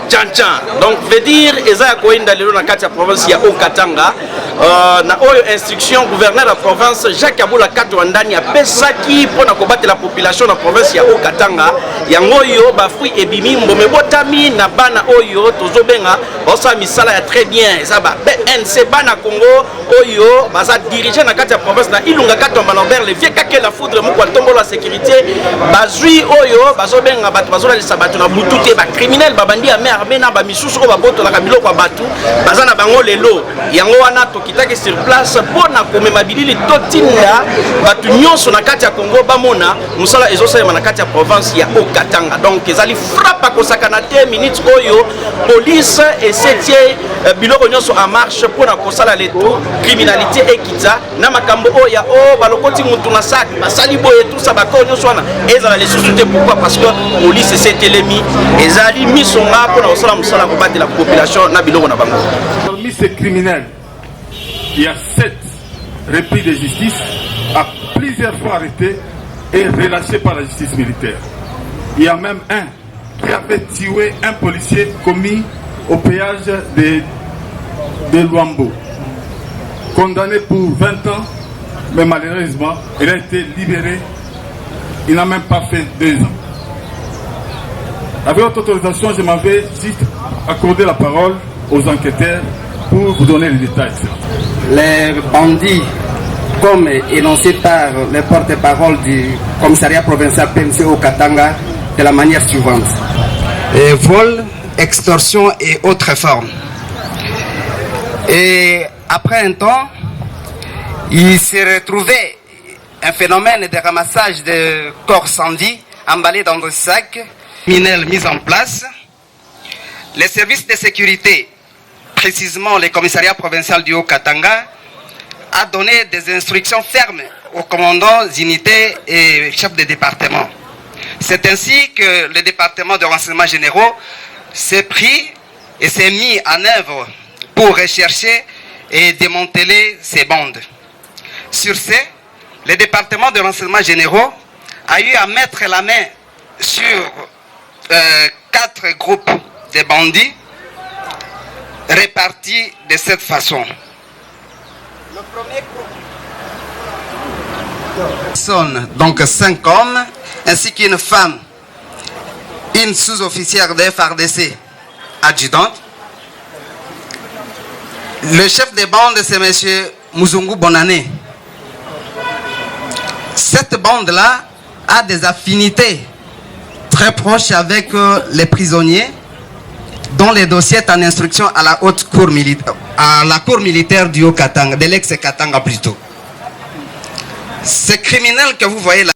Tchan. Donc, veut dire, Eza Koinda Lelo na kati ya province ya Okatanga, na oyo instruction gouverneur de la province Jacques Aboula Kato ndani ya pesaki pona kobattre la population na province ya Okatanga, yango yo bafui ebimi mbome botami na bana oyo tozobenga bosa misala ya très bien, eza ba BNC bana Congo oyo baza diriger na kati ya province na Ilunga Katomba Lambert le vieux kake la foudre mu kwa tombola sécurité bazui oyo bazobenga bato bazola lisa bato na butute ba criminel babandi ya mer na ba misusu ko baboto la kabilo kwa batu bazana bango lelo yango wana tokitaki sur place pona komema bilili totinda batu nyonso na kati ya Congo bamona musala ezosala na kati ya province ya Okatanga. Donc ezali frappe kosakana te minutes oyo police et septier biloko nyonso en marche pona kosala leto criminalité ekita na makambo oya o balokoti mutu na sac basali boye tout ça bako nyonso wana ezala les sociétés. Pourquoi? Parce que police et septier ezali misonga pona osala musala ko battre la population na biloko na bango. Parmi ces criminels, il y a 7 repris de justice, à plusieurs fois arrêtés et relâchés par la justice militaire. Il y a même un qui avait tué un policier commis au péage de Luambo. Condamné pour 20 ans, mais malheureusement, il a été libéré. Il n'a même pas fait 2 ans. Avec votre autorisation, je m'en vais juste accorder la parole aux enquêteurs pour vous donner les détails. Les bandits, comme énoncé par le porte-parole du commissariat provincial PMC au Katanga, de la manière suivante. Vol, extorsion et autres formes. Et après un temps, il s'est retrouvé un phénomène de ramassage de corps sans vie emballés dans des sacs, criminels mis en place. Les services de sécurité, précisément le commissariat provincial du Haut-Katanga, a donné des instructions fermes aux commandants d'unités et chefs de département. C'est ainsi que le département de renseignements généraux s'est pris et s'est mis en œuvre pour rechercher et démanteler ces bandes. Sur ce, le département de renseignements généraux a eu à mettre la main sur 4 groupes de bandits répartis de cette façon. Le premier groupe, donc 5 hommes, ainsi qu'une femme, une sous-officière de FARDC adjudante. Le chef de bande, c'est M. Muzungu Bonane. Cette bande-là a des affinités très proches avec les prisonniers, dont les dossiers est en instruction à la haute cour militaire, à la cour militaire du Haut-Katanga, de l'ex-Katanga plutôt. Ces criminels que vous voyez là,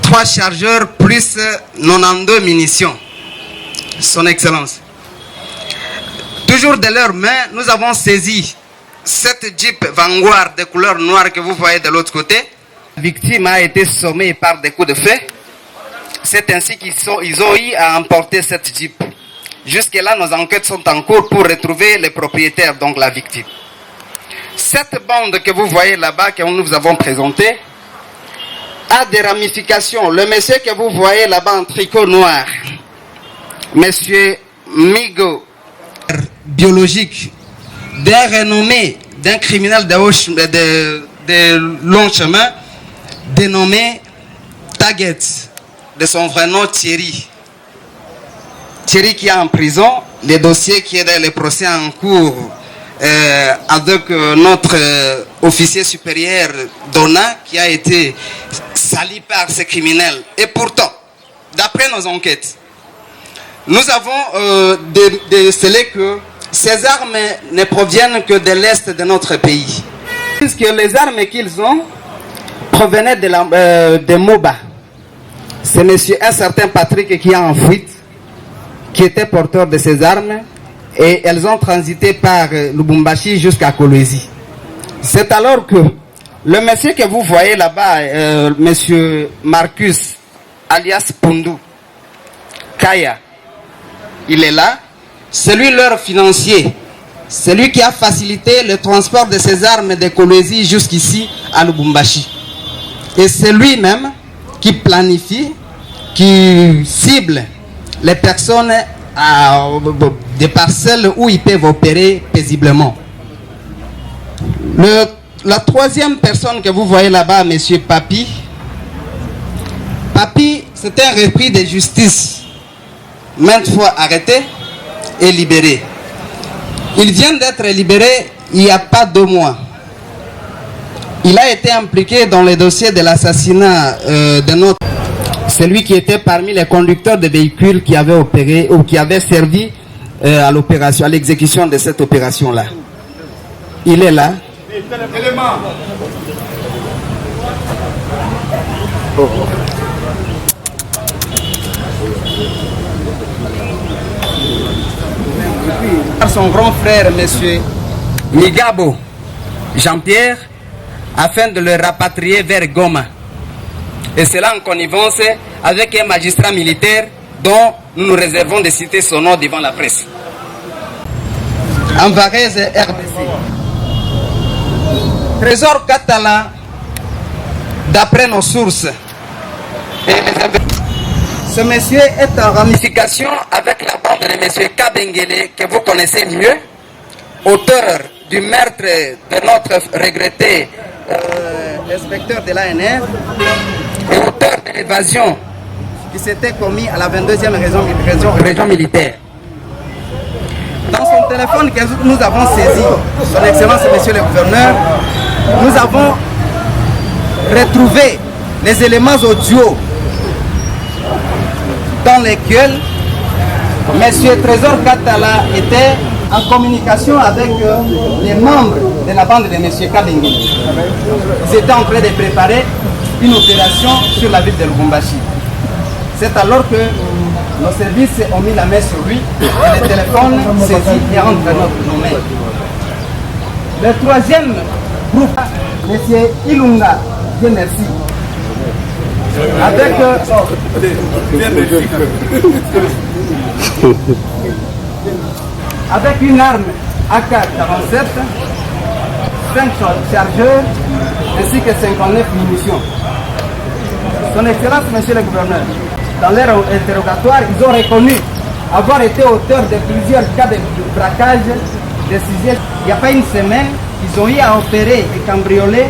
3 chargeurs plus 92 munitions. Son Excellence. Toujours de leurs mains, nous avons saisi cette Jeep Vanguard de couleur noire que vous voyez de l'autre côté. La victime a été sommée par des coups de feu. C'est ainsi qu'ils ont eu à emporter cette Jeep. Jusque-là, nos enquêtes sont en cours pour retrouver les propriétaires, donc la victime. Cette bande que vous voyez là-bas, que nous vous avons présentée, a des ramifications. Le monsieur que vous voyez là-bas en tricot noir, monsieur Migo, biologique, d'un renommé, d'un criminel de long chemin, dénommé Taget, de son vrai nom Thierry. Thierry qui est en prison, les dossiers qui est dans les procès en cours avec notre officier supérieur Donna qui a été sali par ces criminels. Et pourtant, d'après nos enquêtes, nous avons décelé que ces armes ne proviennent que de l'Est de notre pays. Puisque les armes qu'ils ont provenaient de Moba. C'est un certain Patrick qui est en fuite, qui était porteur de ces armes, et elles ont transité par Lubumbashi jusqu'à Kolwezi. C'est alors que le monsieur que vous voyez là-bas, monsieur Marcus, alias Pundu, Kaya, il est là, c'est lui leur financier, c'est lui qui a facilité le transport de ces armes de Kolwezi jusqu'ici à Lubumbashi. Et c'est lui-même qui planifie qui cible les personnes à des parcelles où ils peuvent opérer paisiblement. La troisième personne que vous voyez là-bas, M. Papi. Papi, c'est un repris de justice, maintes fois arrêté et libéré. Il vient d'être libéré il n'y a pas 2 mois. Il a été impliqué dans le dossier de l'assassinat de notre... Celui qui était parmi les conducteurs de véhicules qui avaient opéré ou qui avaient servi à l'opération, à l'exécution de cette opération-là. Il est là. Son grand frère, M. Migabo Jean-Pierre, afin de le rapatrier vers Goma. Et cela en connivence avec un magistrat militaire dont nous nous réservons de citer son nom devant la presse. En Varese, RDC. Trésor Katala, d'après nos sources, ce monsieur est en ramification avec la bande de monsieur Kabengele, que vous connaissez mieux, auteur du meurtre de notre regretté inspecteur de l'ANR et auteur de l'évasion qui s'était commis à la 22e région militaire. Dans son téléphone que nous avons saisi, son Excellence Monsieur le Gouverneur, nous avons retrouvé les éléments audio dans lesquels M. Trésor Katala était en communication avec les membres de la bande de M. Kabengele. Ils étaient en train de préparer une opération sur la ville de Lubumbashi. C'est alors que nos services ont mis la main sur lui et le téléphone saisi et entre nos mains. Le troisième groupe, M. Ilunga, Dieu merci. Avec une arme AK-47, 5 chargeurs ainsi que 59 munitions. Son Excellence, Monsieur le Gouverneur, dans leur interrogatoire, ils ont reconnu avoir été auteurs de plusieurs cas de braquage de sujets. Il n'y a pas une semaine, ils ont eu à opérer et cambrioler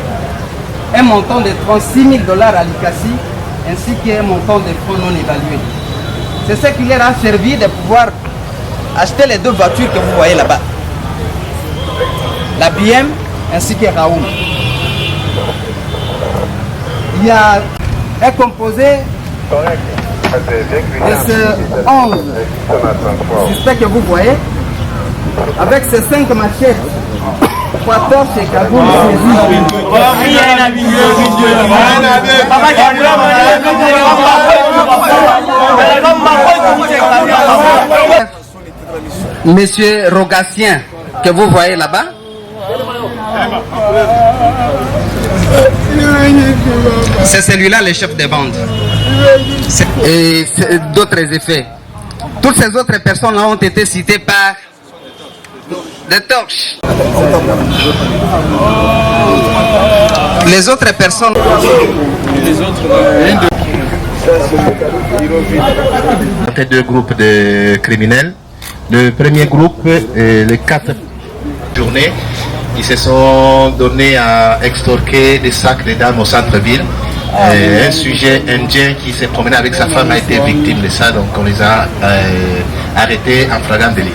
un montant de $36 000 à Likasi ainsi qu'un montant de fonds non évalués. C'est ce qui leur a servi de pouvoir acheter les 2 voitures que vous voyez là-bas. La BM ainsi que Raoul. Il y a un composé de ces 11 suspects que vous voyez avec ces 5 machettes. 14 chez Kaboul. Monsieur Rogatien, que vous voyez là-bas, c'est celui-là le chef de bande. Et d'autres effets. Toutes ces autres personnes-là ont été citées par des torches. Les autres personnes. C'était 2 groupes de criminels. Le premier groupe, les 4 journées, ils se sont donnés à extorquer des sacs de dames au centre-ville. Un sujet indien qui s'est promené avec sa femme a été victime de ça, donc on les a arrêtés en flagrant délit.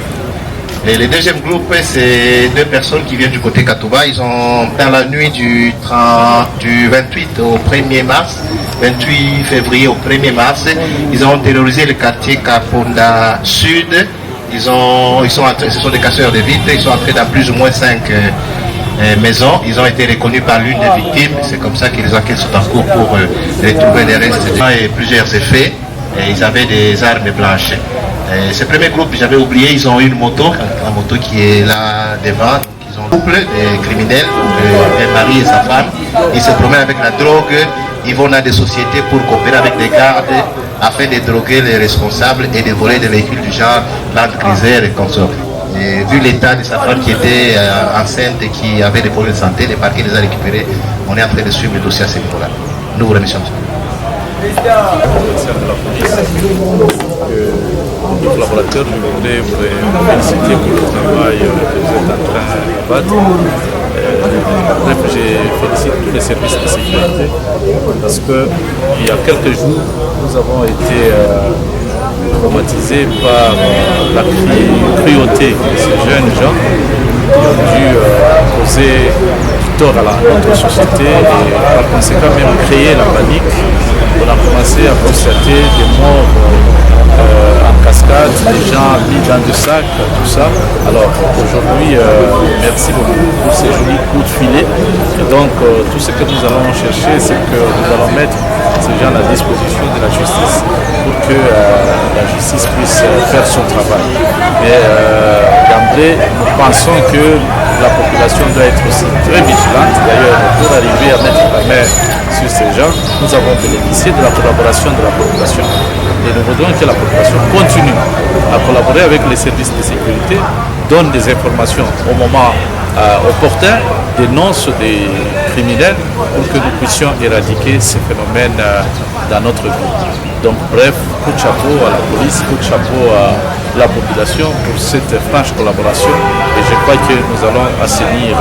Et le deuxième groupe, c'est 2 personnes qui viennent du côté Katouba. Ils ont, dans la nuit du 28 au 1er mars, 28 février au 1er mars, ils ont terrorisé le quartier Kaponda Sud. Ce sont des casseurs de vitres. Ils sont entrés dans plus ou moins 5 maisons. Ils ont été reconnus par l'une des victimes. C'est comme ça que les enquêtes sont en cours pour retrouver les restes. Et plusieurs effets. Et ils avaient des armes blanches. Ce premier groupe, j'avais oublié, ils ont une moto, la moto qui est là devant. Ils ont un couple de criminels, un mari et sa femme. Ils se promènent avec la drogue. Ils vont dans des sociétés pour coopérer avec des gardes afin de droguer les responsables et de voler des véhicules du genre Land Cruiser et consorts. Et vu l'état de sa femme qui était enceinte et qui avait des problèmes de santé, les parquets les a récupérés. On est en train de suivre le dossier à ce niveau-là. Nous vous remercions. Les collaborateurs, je voudrais vous féliciter pour le travail que vous êtes en train d'abattre. Bref, je félicite tous les services de sécurité parce qu'il y a quelques jours, nous avons été traumatisés par la cruauté de ces jeunes gens qui ont dû causer du tort à notre société et par conséquent même créer la panique. On a commencé à constater des morts en cascade, des gens mis dans du sac, tout ça. Alors aujourd'hui, merci beaucoup pour ces jolis coups de filet. Et donc tout ce que nous allons chercher, c'est que nous allons mettre ces gens à la disposition de la justice pour que la justice puisse faire son travail. Mais d'emblée, nous pensons que la population doit être aussi très vigilante. D'ailleurs, pour arriver à mettre la main sur ces gens, nous avons bénéficié de la collaboration de la population. Et nous voudrons que la population continue à collaborer avec les services de sécurité, donne des informations au moment opportun, dénonce des criminels pour que nous puissions éradiquer ces phénomènes dans notre vie. Donc bref, coup de chapeau à la police, coup de chapeau à la population pour cette franche collaboration et je crois que nous allons assainir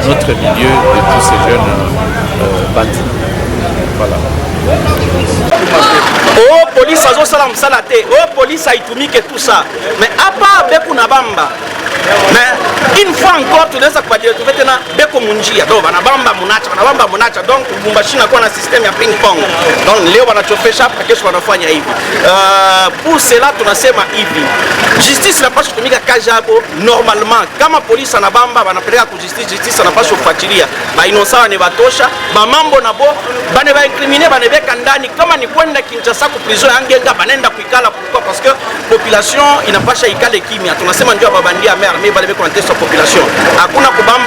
notre milieu de tous ces jeunes bandits. Voilà. Oh, police azo sala msala te. Oh, police haitumike tout ça. Mais apa beku na bamba. Mais une fois encore tunaweza kubadilika tuvete tena beko munjia. Donc banabamba munacha. Donc Lubumbashi na kuwa na system ya ping pong. Donc leo wanachofesha hapa kesho wanafanya hivi. Pour cela tunasema hivi. Justice inapaswa kutumika kazi hapo normalement. Kama polisi anabamba banapeleka ku justice anapaswa kufuatilia. Ba innocent ne batosha, ba mambo nabo bane ba incriminer banebeka ndani kama ni kwenda Kinshasa ku prison yangenga banenda kuikala pourquoi parce que population inapasha ikale kimya. Tunasema ndio babandia mer mais bale beko na test population. Hakuna kubamba